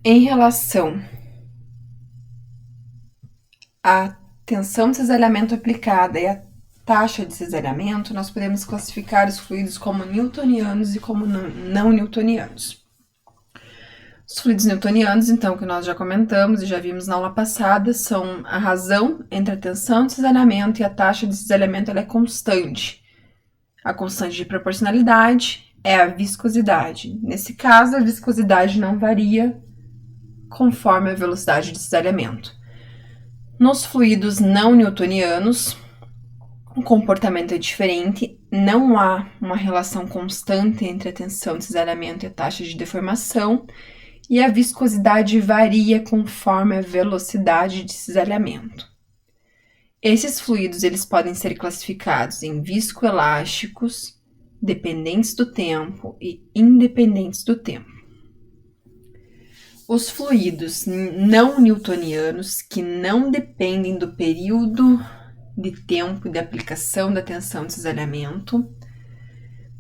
Em relação à tensão de cisalhamento aplicada e a taxa de cisalhamento, nós podemos classificar os fluidos como newtonianos e como não newtonianos. Os fluidos newtonianos, então, que nós já comentamos e já vimos na aula passada, são a razão entre a tensão de cisalhamento e a taxa de cisalhamento, ela é constante. A constante de proporcionalidade é a viscosidade. Nesse caso, a viscosidade não varia conforme a velocidade de cisalhamento. Nos fluidos não newtonianos, o comportamento é diferente, não há uma relação constante entre a tensão de cisalhamento e a taxa de deformação, e a viscosidade varia conforme a velocidade de cisalhamento. Esses fluidos eles podem ser classificados em viscoelásticos, dependentes do tempo e independentes do tempo. Os fluidos não newtonianos, que não dependem do período de tempo de aplicação da tensão de cisalhamento,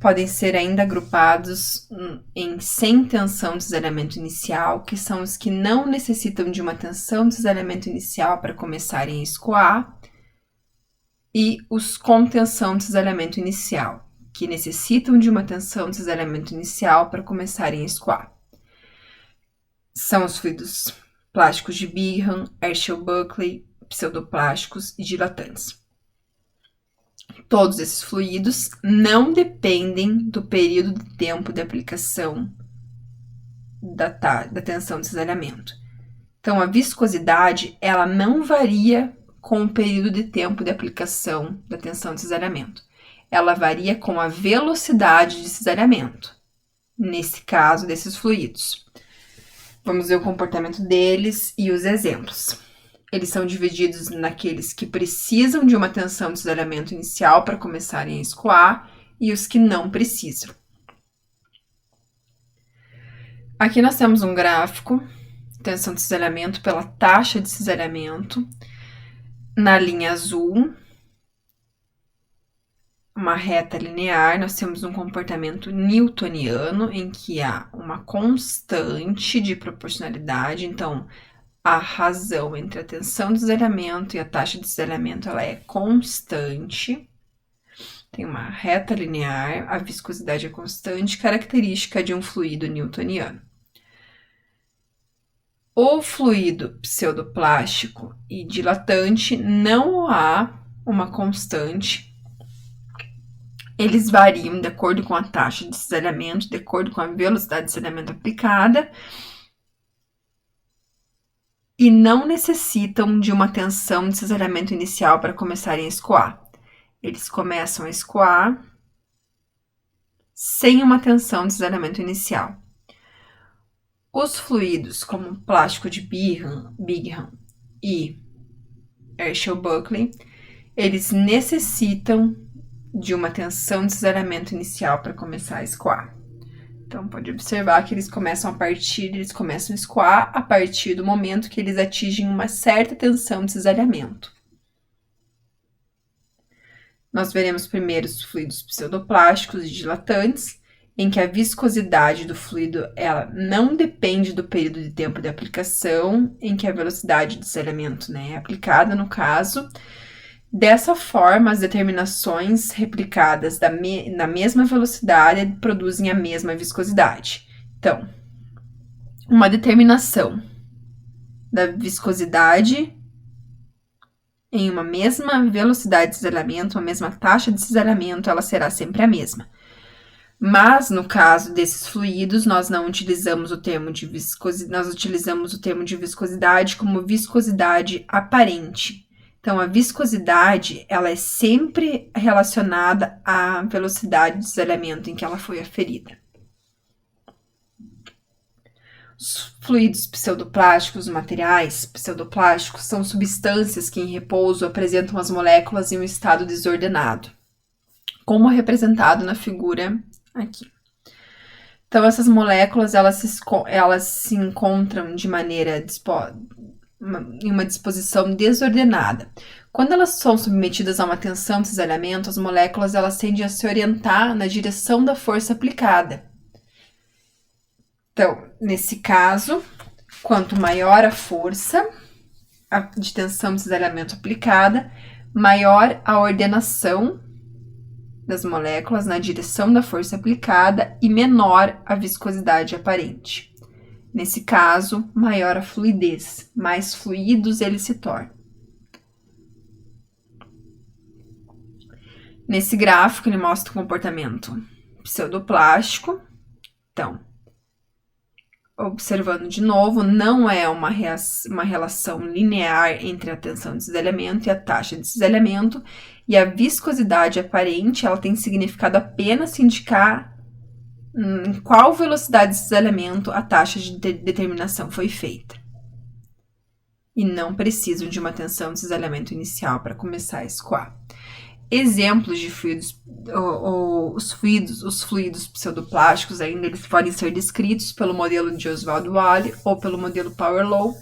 podem ser ainda agrupados em sem tensão de cisalhamento inicial, que são os que não necessitam de uma tensão de cisalhamento inicial para começarem a escoar, e os com tensão de cisalhamento inicial, que necessitam de uma tensão de cisalhamento inicial para começarem a escoar. São os fluidos plásticos de Bingham, Herschel-Buckley, pseudoplásticos e dilatantes. Todos esses fluidos não dependem do período de tempo de aplicação da tensão de cisalhamento. Então, a viscosidade, ela não varia com o período de tempo de aplicação da tensão de cisalhamento. Ela varia com a velocidade de cisalhamento, nesse caso, desses fluidos. Vamos ver o comportamento deles e os exemplos. Eles são divididos naqueles que precisam de uma tensão de cisalhamento inicial para começarem a escoar e os que não precisam. Aqui nós temos um gráfico, tensão de cisalhamento pela taxa de cisalhamento. Na linha azul, uma reta linear, nós temos um comportamento newtoniano em que há uma constante de proporcionalidade, então a razão entre a tensão de cisalhamento e a taxa de cisalhamento ela é constante. Tem uma reta linear, a viscosidade é constante, característica de um fluido newtoniano. O fluido pseudoplástico e dilatante não há uma constante. Eles variam de acordo com a taxa de cisalhamento, de acordo com a velocidade de cisalhamento aplicada, e não necessitam de uma tensão de cisalhamento inicial para começarem a escoar. Eles começam a escoar sem uma tensão de cisalhamento inicial. Os fluidos, como plástico de Bingham e Herschel-Buckley, eles necessitam de uma tensão de cisalhamento inicial para começar a escoar. Então, pode observar que eles começam a escoar a partir do momento que eles atingem uma certa tensão de cisalhamento. Nós veremos primeiro os fluidos pseudoplásticos e dilatantes, em que a viscosidade do fluido ela não depende do período de tempo de aplicação, em que a velocidade de cisalhamento é aplicada, no caso. Dessa forma, as determinações replicadas na mesma velocidade produzem a mesma viscosidade. Então, uma determinação da viscosidade em uma mesma velocidade de cisalhamento, uma mesma taxa de cisalhamento, ela será sempre a mesma. Mas, no caso desses fluidos, nós não utilizamos o termo de viscosidade, nós utilizamos o termo de viscosidade como viscosidade aparente. Então, a viscosidade, ela é sempre relacionada à velocidade de cisalhamento em que ela foi aferida. Os fluidos pseudoplásticos, os materiais pseudoplásticos, são substâncias que em repouso apresentam as moléculas em um estado desordenado, como representado na figura aqui. Então, essas moléculas, elas se encontram de maneira em uma disposição desordenada. Quando elas são submetidas a uma tensão de cisalhamento, as moléculas elas tendem a se orientar na direção da força aplicada. Então, nesse caso, Quanto maior a força de tensão de cisalhamento aplicada, maior a ordenação das moléculas na direção da força aplicada e menor a viscosidade aparente. Nesse caso, maior a fluidez, mais fluidos eles se tornam. Nesse gráfico, ele mostra o comportamento pseudoplástico. Então, observando de novo, não é uma relação linear entre a tensão de cisalhamento e a taxa de cisalhamento, e a viscosidade aparente ela tem significado apenas se indicar em qual velocidade de cisalhamento a taxa de determinação foi feita. E não precisam de uma tensão de cisalhamento inicial para começar a escoar. Exemplos de fluidos, os fluidos pseudoplásticos ainda eles podem ser descritos pelo modelo de Oswald-Wally ou pelo modelo Power-Law,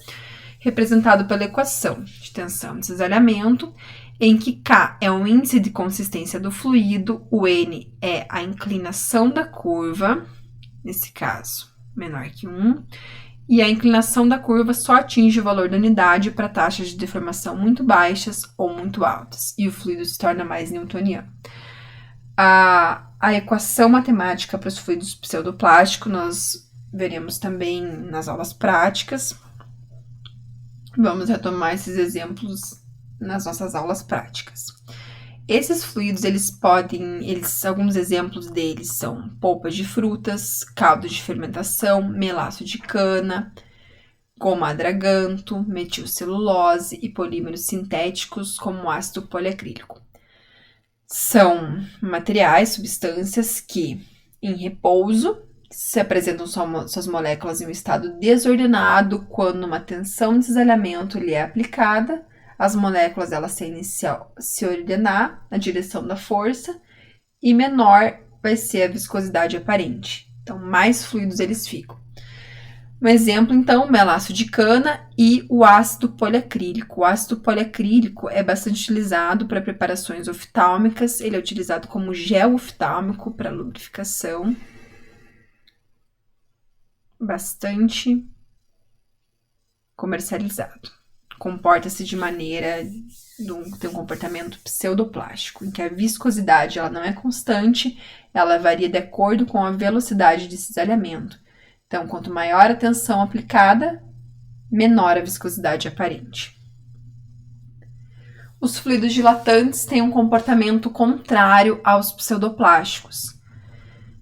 representado pela equação de tensão de cisalhamento, em que K é o índice de consistência do fluido, o N é a inclinação da curva, nesse caso menor que 1, e a inclinação da curva só atinge o valor da unidade para taxas de deformação muito baixas ou muito altas, e o fluido se torna mais newtoniano. A equação matemática para os fluidos pseudoplásticos nós veremos também nas aulas práticas. Vamos retomar esses exemplos nas nossas aulas práticas. Esses fluidos, alguns exemplos deles são polpa de frutas, caldo de fermentação, melaço de cana, goma adraganto, metilcelulose e polímeros sintéticos como ácido poliacrílico. São materiais, substâncias que, em repouso, se apresentam suas moléculas em um estado desordenado quando uma tensão de cisalhamento lhe é aplicada. As moléculas elas tendem a se ordenar na direção da força e menor vai ser a viscosidade aparente. Então, mais fluidos eles ficam. Um exemplo, então, o melaço de cana e o ácido poliacrílico. O ácido poliacrílico é bastante utilizado para preparações oftálmicas. Ele é utilizado como gel oftálmico para lubrificação. Bastante comercializado. Comporta-se de maneira tem um comportamento pseudoplástico, em que a viscosidade ela não é constante, ela varia de acordo com a velocidade de cisalhamento. Então, quanto maior a tensão aplicada, menor a viscosidade aparente. Os fluidos dilatantes têm um comportamento contrário aos pseudoplásticos.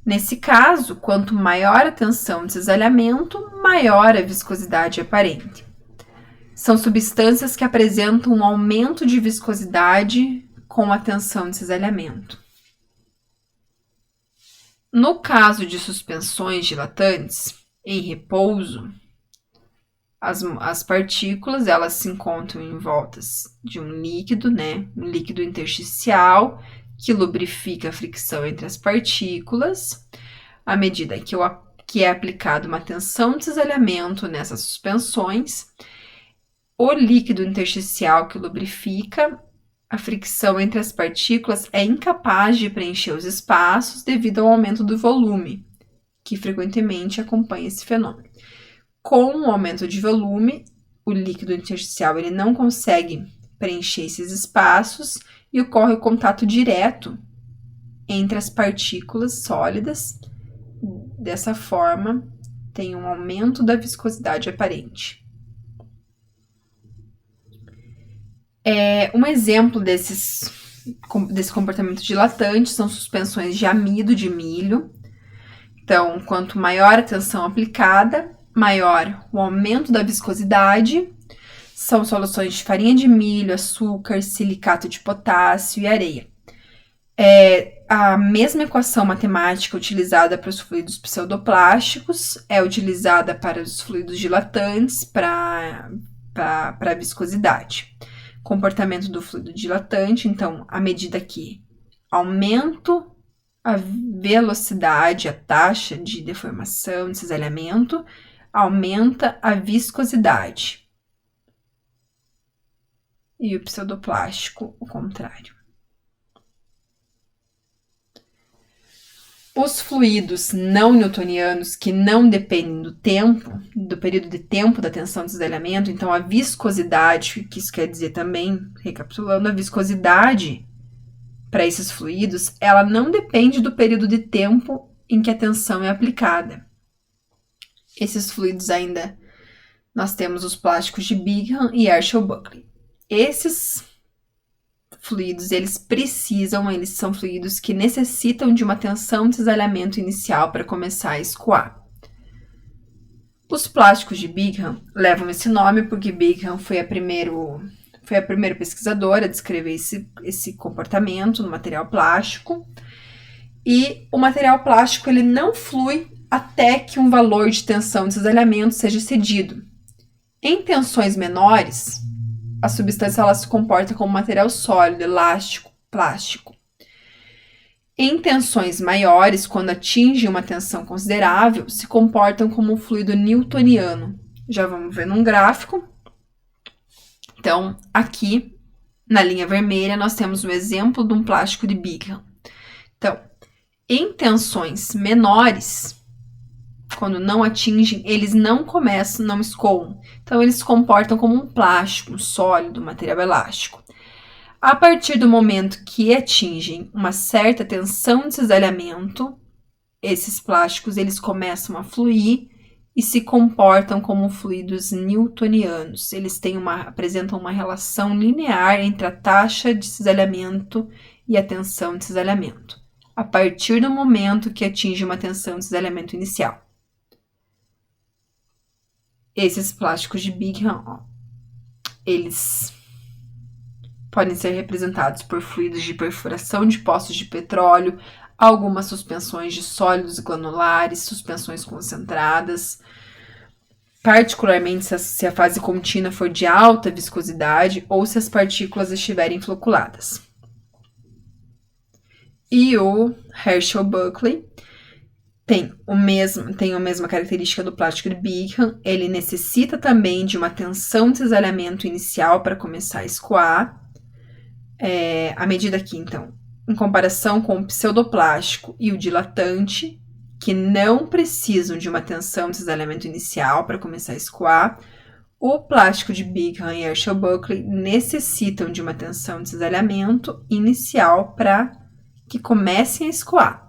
Nesse caso, quanto maior a tensão de cisalhamento, maior a viscosidade aparente. São substâncias que apresentam um aumento de viscosidade com a tensão de cisalhamento. No caso de suspensões dilatantes, em repouso, as partículas elas se encontram em voltas de um líquido, um líquido intersticial, que lubrifica a fricção entre as partículas. À medida que é aplicada uma tensão de cisalhamento nessas suspensões, o líquido intersticial que lubrifica a fricção entre as partículas é incapaz de preencher os espaços devido ao aumento do volume, que frequentemente acompanha esse fenômeno. Com o aumento de volume, o líquido intersticial ele não consegue preencher esses espaços e ocorre o contato direto entre as partículas sólidas. Dessa forma, tem um aumento da viscosidade aparente. Um exemplo desse comportamento dilatante são suspensões de amido de milho. Então, quanto maior a tensão aplicada, maior o aumento da viscosidade. São soluções de farinha de milho, açúcar, silicato de potássio e areia. A mesma equação matemática utilizada para os fluidos pseudoplásticos é utilizada para os fluidos dilatantes para a viscosidade. Comportamento do fluido dilatante, então, à medida que aumento a velocidade, a taxa de deformação, de cisalhamento, aumenta a viscosidade. E o pseudoplástico, o contrário. Os fluidos não newtonianos, que não dependem do tempo, do período de tempo da tensão de desalhamento, então a viscosidade, que isso quer dizer também, recapitulando, a viscosidade para esses fluidos, ela não depende do período de tempo em que a tensão é aplicada. Esses fluidos ainda, nós temos os plásticos de Bingham e Herschel-Buckley. Esses fluidos, eles são fluidos que necessitam de uma tensão de cisalhamento inicial para começar a escoar. Os plásticos de Bingham levam esse nome porque Bingham foi a primeira pesquisadora a descrever esse comportamento no material plástico. E o material plástico ele não flui até que um valor de tensão de cisalhamento seja excedido. Em tensões menores, a substância ela se comporta como material sólido, elástico, plástico. Em tensões maiores, quando atinge uma tensão considerável, se comportam como um fluido newtoniano. Já vamos ver num gráfico. Então, aqui, na linha vermelha, nós temos um exemplo de um plástico de Bingham. Então, em tensões menores, quando não atingem, eles não escoam. Então, eles se comportam como um plástico, um sólido, um material elástico. A partir do momento que atingem uma certa tensão de cisalhamento, esses plásticos eles começam a fluir e se comportam como fluidos newtonianos. Eles apresentam uma relação linear entre a taxa de cisalhamento e a tensão de cisalhamento, a partir do momento que atinge uma tensão de cisalhamento inicial. Esses plásticos de Bingham, eles podem ser representados por fluidos de perfuração de poços de petróleo, algumas suspensões de sólidos granulares, suspensões concentradas, particularmente se a fase contínua for de alta viscosidade ou se as partículas estiverem floculadas. E o Herschel-Buckley tem a mesma característica do plástico de Bingham, ele necessita também de uma tensão de cisalhamento inicial para começar a escoar. A medida aqui, então, em comparação com o pseudoplástico e o dilatante, que não precisam de uma tensão de cisalhamento inicial para começar a escoar, o plástico de Bingham e Herschel-Buckley necessitam de uma tensão de cisalhamento inicial para que comecem a escoar.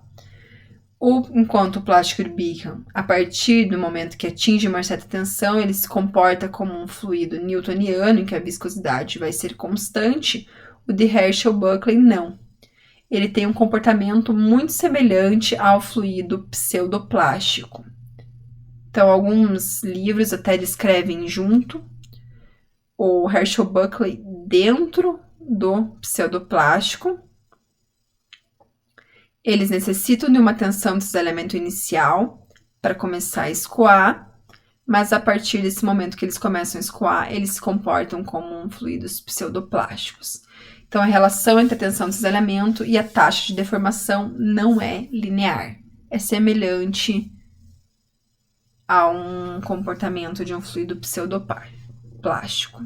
Enquanto o plástico de Bingham, a partir do momento que atinge uma certa tensão, ele se comporta como um fluido newtoniano, em que a viscosidade vai ser constante, o de Herschel-Buckley não. Ele tem um comportamento muito semelhante ao fluido pseudoplástico. Então, alguns livros até descrevem junto o Herschel-Buckley dentro do pseudoplástico. Eles necessitam de uma tensão de cisalhamento inicial para começar a escoar, mas a partir desse momento que eles começam a escoar, eles se comportam como fluidos pseudoplásticos. Então, a relação entre a tensão de cisalhamento e a taxa de deformação não é linear. É semelhante a um comportamento de um fluido pseudoplástico.